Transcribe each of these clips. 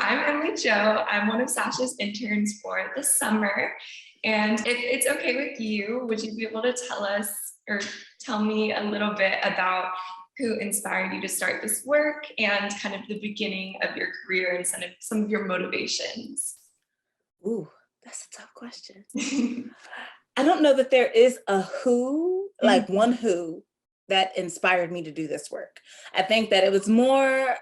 I'm Emily Jo. I'm one of SASH's interns for the summer. And if it's okay with you, would you be able to tell us or tell me a little bit about who inspired you to start this work and kind of the beginning of your career and some of your motivations? Ooh, that's a tough question. I don't know that there is a who, like one who, that inspired me to do this work. I think that it was more,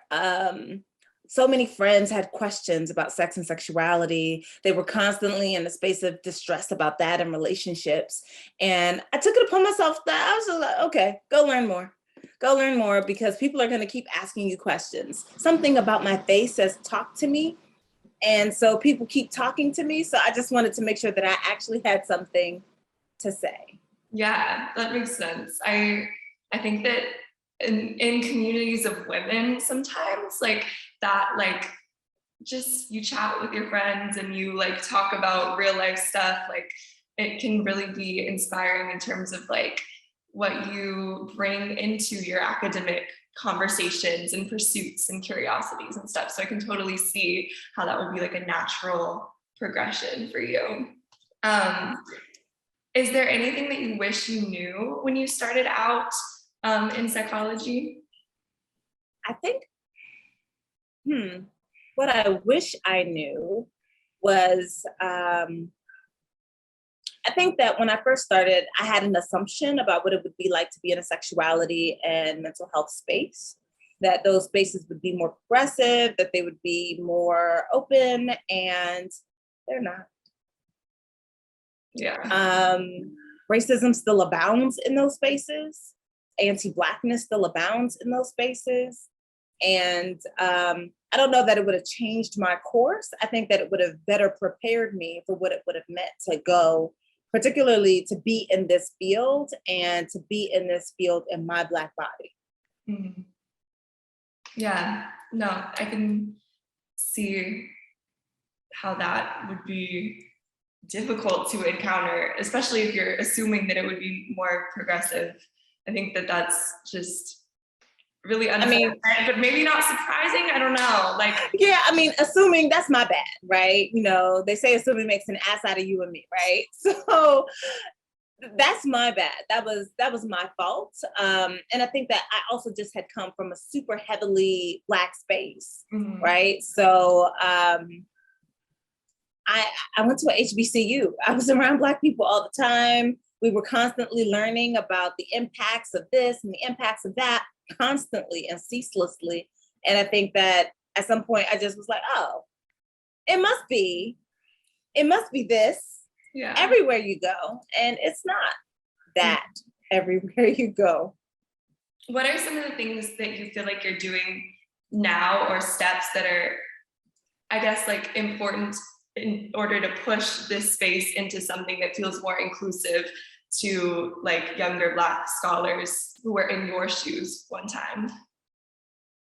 so many friends had questions about sex and sexuality. They were constantly in a space of distress about that and relationships. And I took it upon myself that I was just like, okay, go learn more. Go learn more, because people are going to keep asking you questions. Something about my face says, talk to me. And so people keep talking to me. So I just wanted to make sure that I actually had something to say. Yeah, that makes sense. I think that in communities of women, sometimes like that, like just you chat with your friends and you like talk about real life stuff, like it can really be inspiring in terms of like what you bring into your academic conversations and pursuits and curiosities and stuff. So I can totally see how that would be like a natural progression for you. Is there anything that you wish you knew when you started out in psychology? I think, what I wish I knew was, I think that when I first started, I had an assumption about what it would be like to be in a sexuality and mental health space, that those spaces would be more progressive, that they would be more open, and they're not. Yeah. Racism still abounds in those spaces. Anti-Blackness still abounds in those spaces. And I don't know that it would have changed my course. I think that it would have better prepared me for what it would have meant to go, particularly to be in this field and to be in this field in my Black body. Mm-hmm. Yeah, no, I can see how that would be difficult to encounter, especially if you're assuming that it would be more progressive. I think that that's just really unfair, but maybe not surprising. I don't know. Like, yeah, I mean, assuming, that's my bad, right? You know, they say assuming makes an ass out of you and me, right? So that's my bad. That was my fault. And I think that I also just had come from a super heavily Black space, right? So I went to a HBCU. I was around Black people all the time. We were constantly learning about the impacts of this and the impacts of that, constantly and ceaselessly. And I think that at some point I just was like, oh, it must be this everywhere you go. And it's not that everywhere you go. What are some of the things that you feel like you're doing now, or steps that are, I guess, like important in order to push this space into something that feels more inclusive to like younger Black scholars who were in your shoes one time?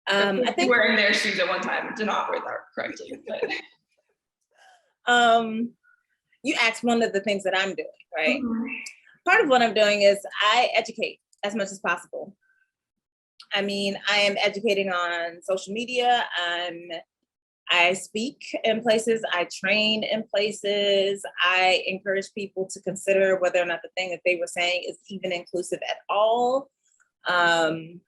I think we're in their shoes at one time. Did not word that correctly, but you asked one of the things that I'm doing, right? Part of what I'm doing is I educate as much as possible. I mean, I am educating on social media. I speak in places, I train in places, I encourage people to consider whether or not the thing that they were saying is even inclusive at all. I'm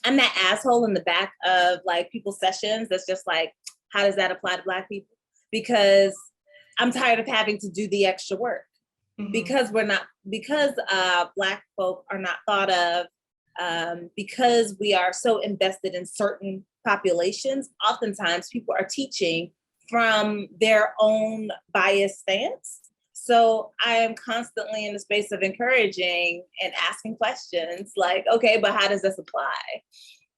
that asshole in the back of like people's sessions that's just like, how does that apply to Black people? Because I'm tired of having to do the extra work. Because Black folk are not thought of, because we are so invested in certain populations, oftentimes people are teaching from their own biased stance. So I am constantly in the space of encouraging and asking questions like, okay, but how does this apply?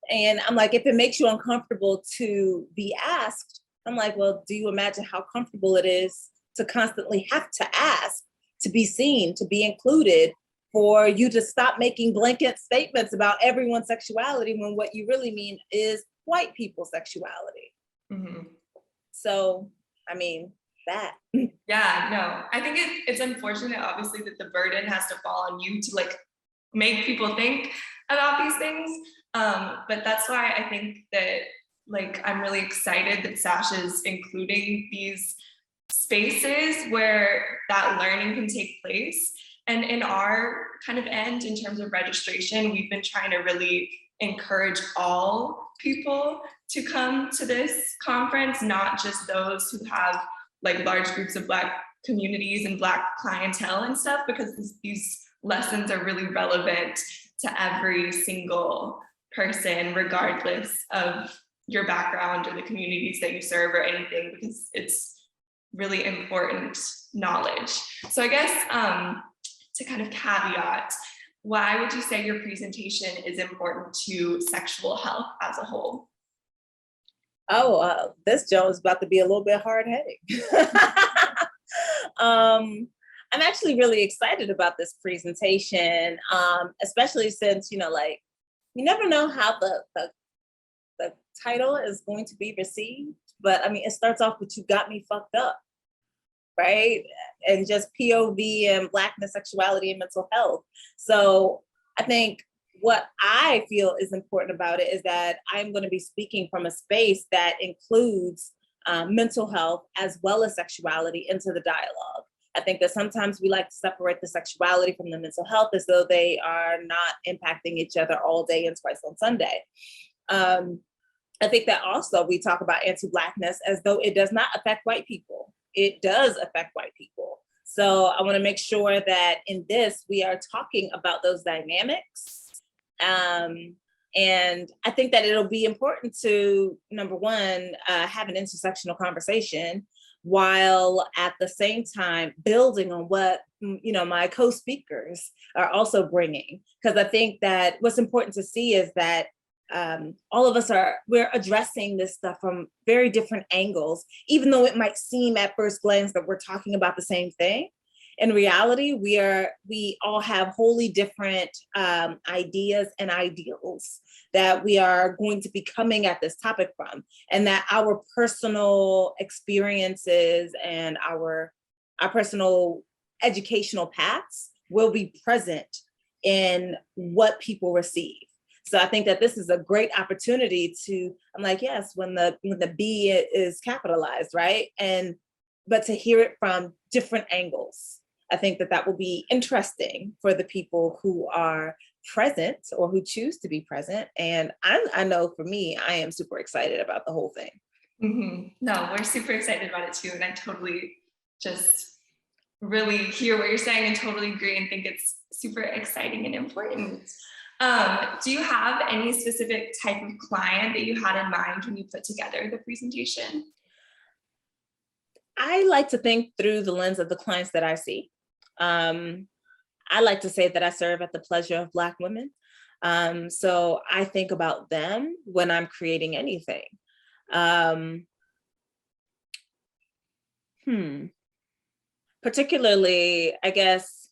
And I'm like, if it makes you uncomfortable to be asked, I'm like, well, do you imagine how comfortable it is to constantly have to ask, to be seen, to be included, for you to stop making blanket statements about everyone's sexuality when what you really mean is white people's sexuality. So, I mean, that. Yeah, no, I think it's unfortunate, obviously, that the burden has to fall on you to like make people think about these things. But that's why I think that like, I'm really excited that SASH is including these spaces where that learning can take place. And in our kind of end, in terms of registration, we've been trying to really encourage all people to come to this conference, not just those who have like large groups of Black communities and Black clientele and stuff, because these lessons are really relevant to every single person, regardless of your background or the communities that you serve or anything, because it's really important knowledge. So I guess to kind of caveat, why would you say your presentation is important to sexual health as a whole? Oh, this Joe is about to be a little bit hard-headed. I'm actually really excited about this presentation, especially since, you know, like, you never know how the title is going to be received, but I mean, it starts off with "You got me fucked up," right? And just POV and Blackness, sexuality, and mental health. So I think what I feel is important about it is that I'm going to be speaking from a space that includes mental health as well as sexuality into the dialogue. I think that sometimes we like to separate the sexuality from the mental health as though they are not impacting each other all day and twice on Sunday. I think that also we talk about anti-Blackness as though it does not affect white people. It does affect white people. So I want to make sure that in this, we are talking about those dynamics. And I think that it'll be important to, number one, have an intersectional conversation while at the same time building on what, you know, my co-speakers are also bringing. Because I think that what's important to see is that all of us we're addressing this stuff from very different angles, even though it might seem at first glance that we're talking about the same thing. In reality, we all have wholly different ideas and ideals that we are going to be coming at this topic from, and that our personal experiences and our personal educational paths will be present in what people receive. So I think that this is a great opportunity to, I'm like, yes, when the B is capitalized, right? But to hear it from different angles. I think that will be interesting for the people who are present or who choose to be present. And I know for me, I am super excited about the whole thing. Mm-hmm. No, we're super excited about it too. And I totally just really hear what you're saying and totally agree and think it's super exciting and important. Do you have any specific type of client that you had in mind when you put together the presentation? I like to think through the lens of the clients that I see. I like to say that I serve at the pleasure of Black women. So I think about them when I'm creating anything. Particularly, I guess,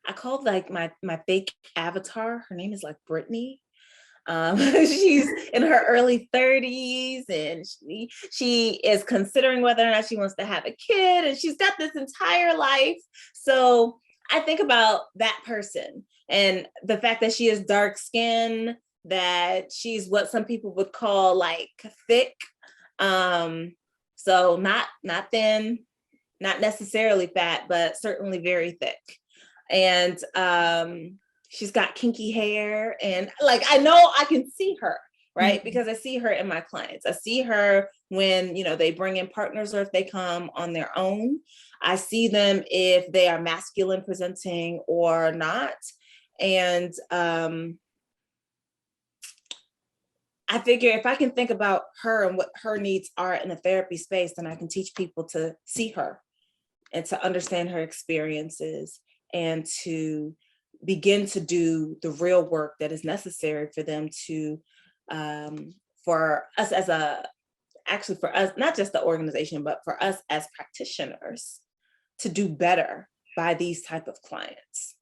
I call like my fake avatar. Her name is like Brittany. She's in her early 30s and she is considering whether or not she wants to have a kid, and she's got this entire life. So I think about that person and the fact that she is dark skinned, that she's what some people would call like thick. So not thin, not necessarily fat, but certainly very thick. And she's got kinky hair, and like, I know I can see her, right? Because I see her in my clients. I see her when, you know, they bring in partners or if they come on their own. I see them if they are masculine presenting or not. And I figure if I can think about her and what her needs are in a therapy space, then I can teach people to see her and to understand her experiences and to begin to do the real work that is necessary for them to, for us, not just the organization, but for us as practitioners to do better by these type of clients.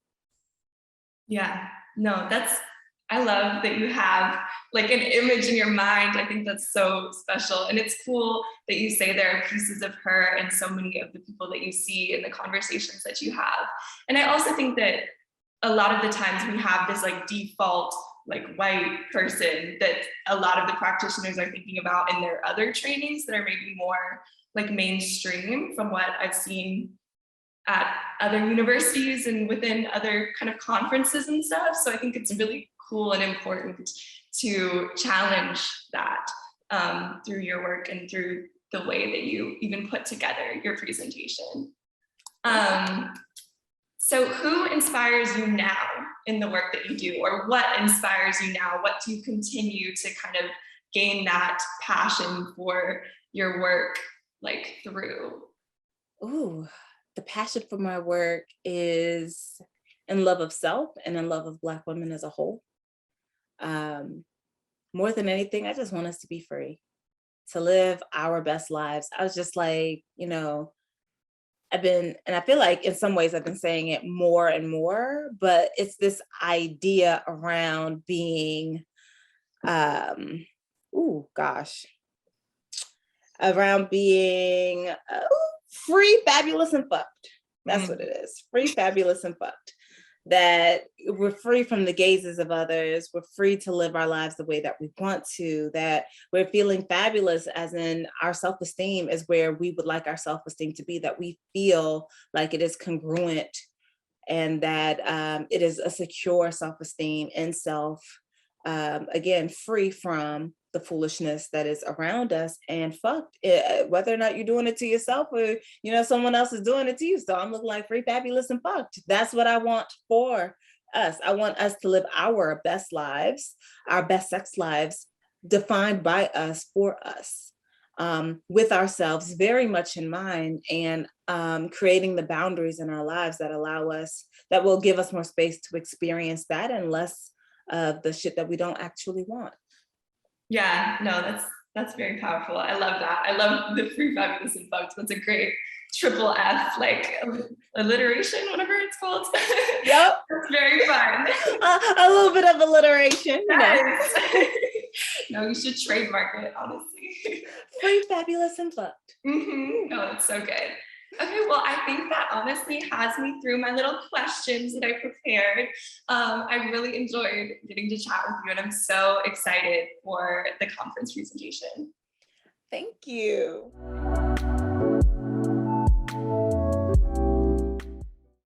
Yeah, no, I love that you have like an image in your mind. I think that's so special. And it's cool that you say there are pieces of her and so many of the people that you see in the conversations that you have. And I also think that a lot of the times we have this like default like white person that a lot of the practitioners are thinking about in their other trainings that are maybe more like mainstream from what I've seen at other universities and within other kind of conferences and stuff. So I think it's really cool and important to challenge that through your work and through the way that you even put together your presentation. So who inspires you now in the work that you do, or what inspires you now? What do you continue to kind of gain that passion for your work like through? Ooh, the passion for my work is in love of self and in love of Black women as a whole. More than anything, I just want us to be free, to live our best lives. I was just like, you know, and I feel like in some ways I've been saying it more and more, but it's this idea around being, around being free, fabulous, and fucked. That's what it is. Free, fabulous, and fucked. That we're free from the gazes of others. We're free to live our lives the way that we want to, that we're feeling fabulous, as in our self-esteem is where we would like our self-esteem to be, that we feel like it is congruent and that it is a secure self-esteem in self. Again, free from the foolishness that is around us, and fucked, whether or not you're doing it to yourself or, you know, someone else is doing it to you. So I'm looking like free, fabulous, and fucked. That's what I want for us. I want us to live our best lives, our best sex lives, defined by us, for us, with ourselves very much in mind, and creating the boundaries in our lives that allow us, that will give us more space to experience that and less of the shit that we don't actually want. Yeah, no, that's very powerful. I love that. I love the free, fabulous, and fucked. That's a great triple F, like alliteration, whatever it's called. Yep. That's very fun. A little bit of alliteration. Yes. No, you should trademark it, honestly. Free, fabulous, and fucked. Mm-hmm. Oh, that's so good. Okay, well, I think that honestly has me through my little questions that I prepared. I really enjoyed getting to chat with you, and I'm so excited for the conference presentation. Thank you.